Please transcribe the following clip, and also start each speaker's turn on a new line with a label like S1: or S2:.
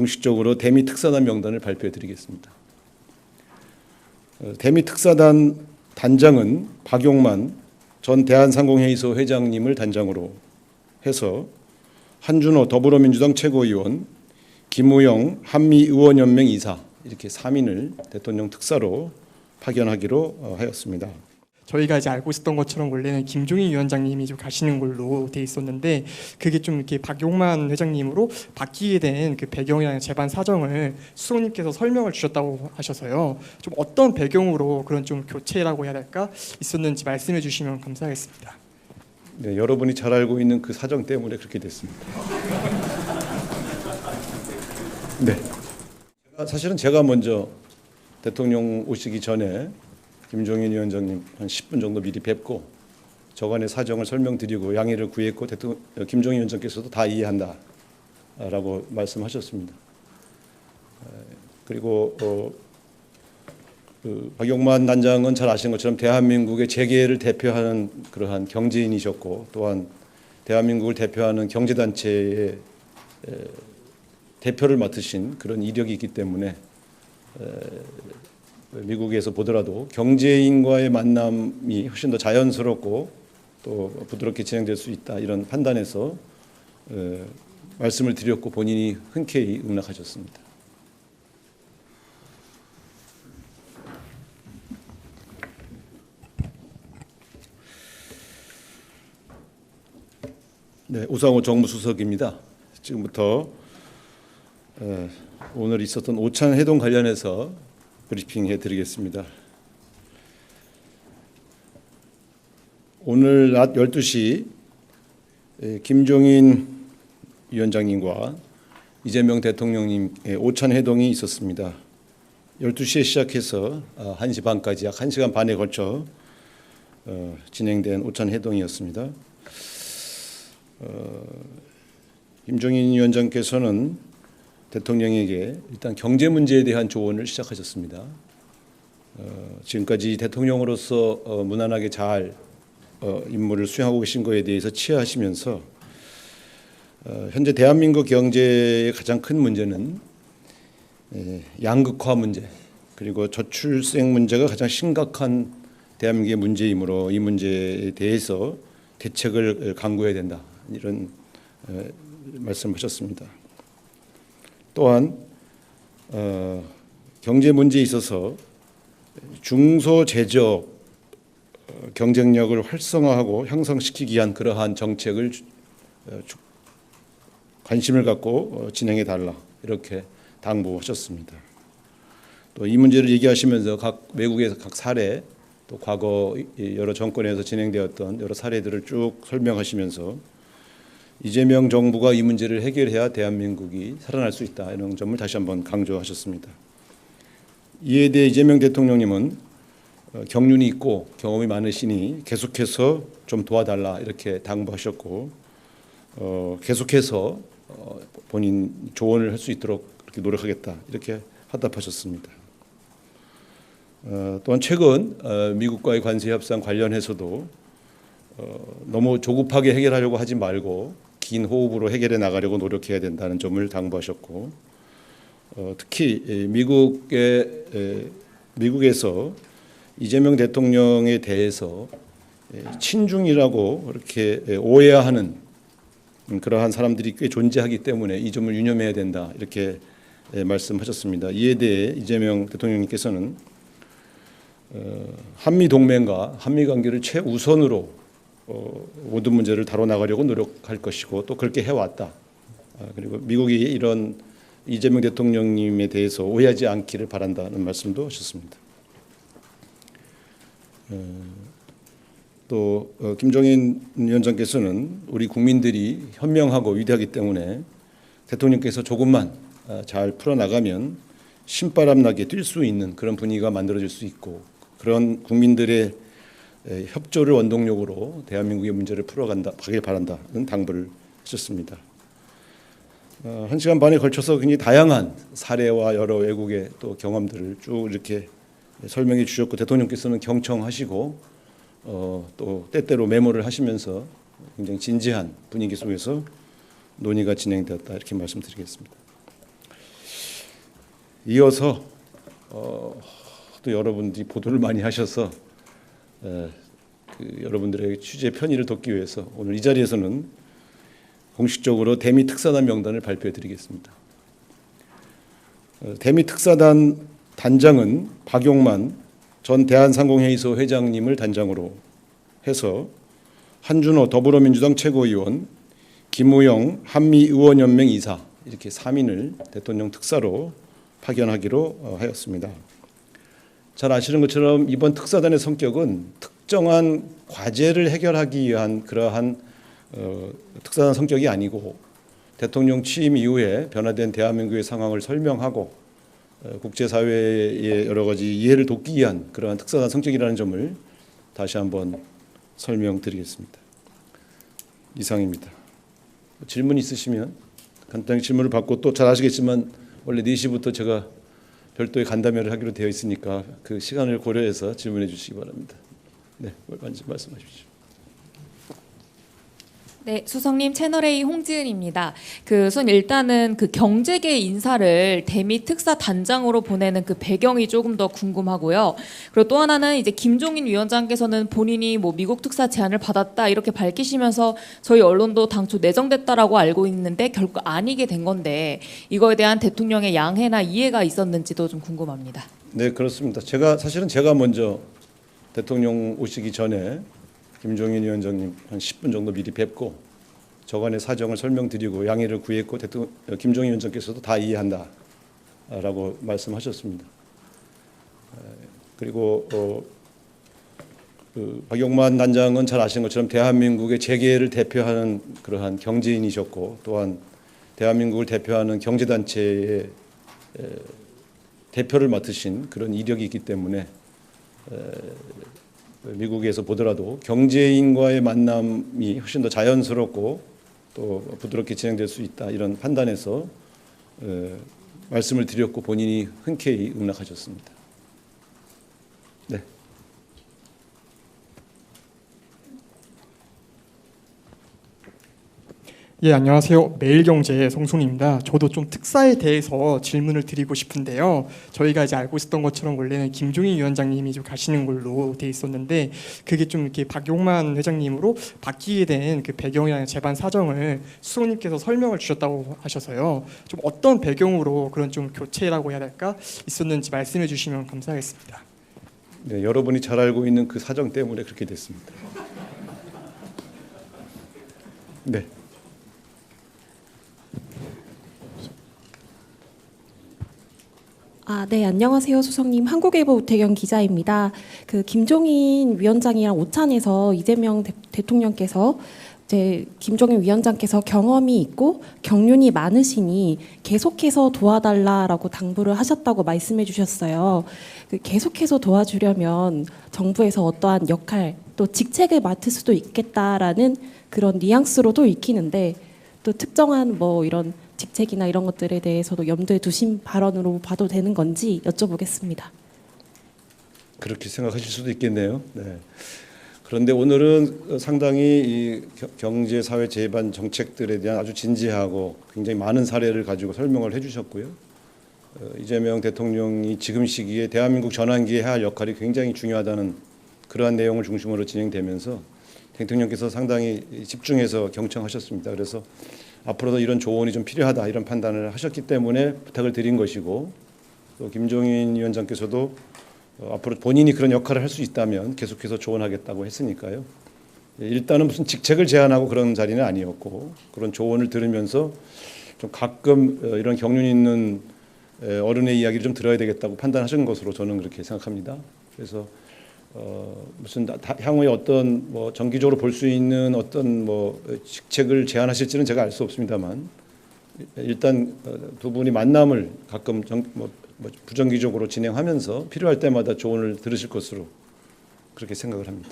S1: 공식적으로 대미 특사단 명단을 발표해 드리겠습니다. 대미 특사단 단장은 박용만 전 대한상공회의소 회장님을 단장으로 해서 한준호 더불어민주당 최고위원, 김우영 한미의원연맹 이사 이렇게 3인을 대통령 특사로 파견하기로 하였습니다.
S2: 저희가 이제 알고 있었던 것처럼 원래는 김종인 위원장님이 좀 가시는 걸로 돼 있었는데 그게 좀 이렇게 박용만 회장님으로 바뀌게 된 그 배경이나 재반 사정을 수석님께서 설명을 주셨다고 하셔서요. 좀 어떤 배경으로 그런 좀 교체라고 해야 할까 있었는지 말씀해 주시면 감사하겠습니다.
S1: 네, 여러분이 잘 알고 있는 그 사정 때문에 그렇게 됐습니다. 네, 사실은 제가 먼저 대통령 오시기 전에 김종인 위원장님 한 10분 정도 미리 뵙고 저간의 사정을 설명드리고 양해를 구했고 김종인 위원장께서도 다 이해한다라고 말씀하셨습니다. 그리고 박용만 단장은 잘 아시는 것처럼 대한민국의 재계를 대표하는 그러한 경제인이셨고 또한 대한민국을 대표하는 경제단체의 대표를 맡으신 그런 이력이 있기 때문에 미국에서 보더라도 경제인과의 만남이 훨씬 더 자연스럽고 또 부드럽게 진행될 수 있다 이런 판단에서 말씀을 드렸고 본인이 흔쾌히 응낙하셨습니다. 네, 우상호 정무수석입니다. 지금부터 오늘 있었던 오찬 회동 관련해서 브리핑해 드리겠습니다. 오늘 낮 12시 김종인 위원장님과 이재명 대통령님의 오찬 회동이 있었습니다. 12시에 시작해서 1시 반까지 약 1시간 반에 걸쳐 진행된 오찬 회동이었습니다. 김종인 위원장께서는 대통령에게 일단 경제 문제에 대한 조언을 시작하셨습니다. 지금까지 대통령으로서 무난하게 잘 임무를 수행하고 계신 것에 대해서 치하하시면서 현재 대한민국 경제의 가장 큰 문제는 양극화 문제 그리고 저출생 문제가 가장 심각한 대한민국의 문제이므로 이 문제에 대해서 대책을 강구해야 된다 이런 말씀하셨습니다. 또한 경제 문제에 있어서 중소제조업 경쟁력을 활성화하고 향상시키기 위한 그러한 정책을 관심을 갖고 진행해 달라 이렇게 당부하셨습니다. 또 이 문제를 얘기하시면서 각 외국에서 각 사례 또 과거 여러 정권에서 진행되었던 여러 사례들을 쭉 설명하시면서 이재명 정부가 이 문제를 해결해야 대한민국이 살아날 수 있다 이런 점을 다시 한번 강조하셨습니다. 이에 대해 이재명 대통령님은 경륜이 있고 경험이 많으시니 계속해서 좀 도와달라 이렇게 당부하셨고 계속해서 본인 조언을 할 수 있도록 그렇게 노력하겠다 이렇게 화답하셨습니다. 또한 최근 미국과의 관세 협상 관련해서도 너무 조급하게 해결하려고 하지 말고 긴 호흡으로 해결해 나가려고 노력해야 된다는 점을 당부하셨고 특히 미국에서 이재명 대통령에 대해서 친중이라고 이렇게 오해하는 그러한 사람들이 꽤 존재하기 때문에 이 점을 유념해야 된다 이렇게 말씀하셨습니다. 이에 대해 이재명 대통령님께서는 한미 동맹과 한미 관계를 최우선으로 모든 문제를 다뤄나가려고 노력할 것이고 또 그렇게 해왔다. 그리고 미국이 이런 이재명 대통령님에 대해서 오해하지 않기를 바란다는 말씀도 하셨습니다. 또 김종인 위원장께서는 우리 국민들이 현명하고 위대하기 때문에 대통령께서 조금만 잘 풀어나가면 신바람 나게 뛸 수 있는 그런 분위기가 만들어질 수 있고 그런 국민들의 협조를 원동력으로 대한민국의 문제를 풀어가길 바란다는 당부를 하셨습니다. 1시간 반에 걸쳐서 굉장히 다양한 사례와 여러 외국의 또 경험들을 쭉 이렇게 설명해 주셨고 대통령께서는 경청하시고 또 때때로 메모를 하시면서 굉장히 진지한 분위기 속에서 논의가 진행되었다 이렇게 말씀드리겠습니다. 이어서 또 여러분들이 보도를 많이 하셔서 여러분들의 취재 편의를 돕기 위해서 오늘 이 자리에서는 공식적으로 대미 특사단 명단을 발표해드리겠습니다. 대미 특사단 단장은 박용만 전 대한상공회의소 회장님을 단장으로 해서 한준호 더불어민주당 최고위원, 김우영 한미의원연맹 이사 이렇게 3인을 대통령 특사로 파견하기로 하였습니다. 잘 아시는 것처럼 이번 특사단의 성격은 특정한 과제를 해결하기 위한 그러한 특사단 성격이 아니고 대통령 취임 이후에 변화된 대한민국의 상황을 설명하고 국제사회의 여러 가지 이해를 돕기 위한 그러한 특사단 성격이라는 점을 다시 한번 설명드리겠습니다. 이상입니다. 질문 있으시면 간단히 질문을 받고 또 잘 아시겠지만 원래 4시부터 제가 별도의 간담회를 하기로 되어 있으니까 그 시간을 고려해서 질문해 주시기 바랍니다. 네, 말씀하십시오.
S3: 네, 수석님 채널A 홍지은입니다. 우선 일단은 그 경제계 인사를 대미 특사 단장으로 보내는 그 배경이 조금 더 궁금하고요. 그리고 또 하나는 이제 김종인 위원장께서는 본인이 뭐 미국 특사 제안을 받았다 이렇게 밝히시면서 저희 언론도 당초 내정됐다라고 알고 있는데 결국 아니게 된 건데 이거에 대한 대통령의 양해나 이해가 있었는지도 좀 궁금합니다.
S1: 네, 그렇습니다. 사실은 제가 먼저 대통령 오시기 전에 김종인 위원장님 한 10분 정도 미리 뵙고 저간의 사정을 설명드리고 양해를 구했고 김종인 위원장께서도 다 이해한다라고 말씀하셨습니다. 그리고 박용만 단장은 잘 아시는 것처럼 대한민국의 재계를 대표하는 그러한 경제인이셨고 또한 대한민국을 대표하는 경제단체의 대표를 맡으신 그런 이력이 있기 때문에 미국에서 보더라도 경제인과의 만남이 훨씬 더 자연스럽고 또 부드럽게 진행될 수 있다 이런 판단에서 말씀을 드렸고 본인이 흔쾌히 응낙하셨습니다. 네.
S2: 예, 안녕하세요. 매일경제의 송순입니다. 저도 좀 특사에 대해서 질문을 드리고 싶은데요. 저희가 이제 알고 있었던 것처럼 원래는 김종인 위원장님이 좀 가시는 걸로 돼 있었는데 그게 좀 이렇게 박용만 회장님으로 바뀌게 된 그 배경이나 재반 사정을 수석님께서 설명을 주셨다고 하셔서요. 좀 어떤 배경으로 그런 좀 교체라고 해야 될까 있었는지 말씀해 주시면 감사하겠습니다.
S1: 네, 여러분이 잘 알고 있는 그 사정 때문에 그렇게 됐습니다. 네.
S4: 네, 안녕하세요, 수석님. 한국일보 우태경 기자입니다. 그 김종인 위원장이랑 오찬에서 이재명 대통령께서 이제 김종인 위원장께서 경험이 있고 경륜이 많으시니 계속해서 도와달라라고 당부를 하셨다고 말씀해 주셨어요. 계속해서 도와주려면 정부에서 어떠한 역할 또 직책을 맡을 수도 있겠다라는 그런 뉘앙스로도 읽히는데 또 특정한 뭐 이런 직책이나 이런 것들에 대해서도 염두에 두신 발언으로 봐도 되는 건지 여쭤보겠습니다.
S1: 그렇게 생각하실 수도 있겠네요. 네. 그런데 오늘은 상당히 이 경제, 사회, 재반 정책들에 대한 아주 진지하고 굉장히 많은 사례를 가지고 설명을 해주셨고요. 이재명 대통령이 지금 시기에 대한민국 전환기에 해야 할 역할이 굉장히 중요하다는 그러한 내용을 중심으로 진행되면서 대통령께서 상당히 집중해서 경청하셨습니다. 그래서 앞으로도 이런 조언이 좀 필요하다 이런 판단을 하셨기 때문에 부탁을 드린 것이고 또 김종인 위원장께서도 앞으로 본인이 그런 역할을 할 수 있다면 계속해서 조언하겠다고 했으니까요. 일단은 무슨 직책을 제안하고 그런 자리는 아니었고 그런 조언을 들으면서 좀 가끔 이런 경륜 있는 어른의 이야기를 좀 들어야 되겠다고 판단하신 것으로 저는 그렇게 생각합니다. 그래서 무슨 향후에 어떤 뭐 정기적으로 볼 수 있는 어떤 뭐 직책을 제안하실지는 제가 알 수 없습니다만 일단 두 분이 만남을 가끔 부정기적으로 진행하면서 필요할 때마다 조언을 들으실 것으로 그렇게 생각을 합니다.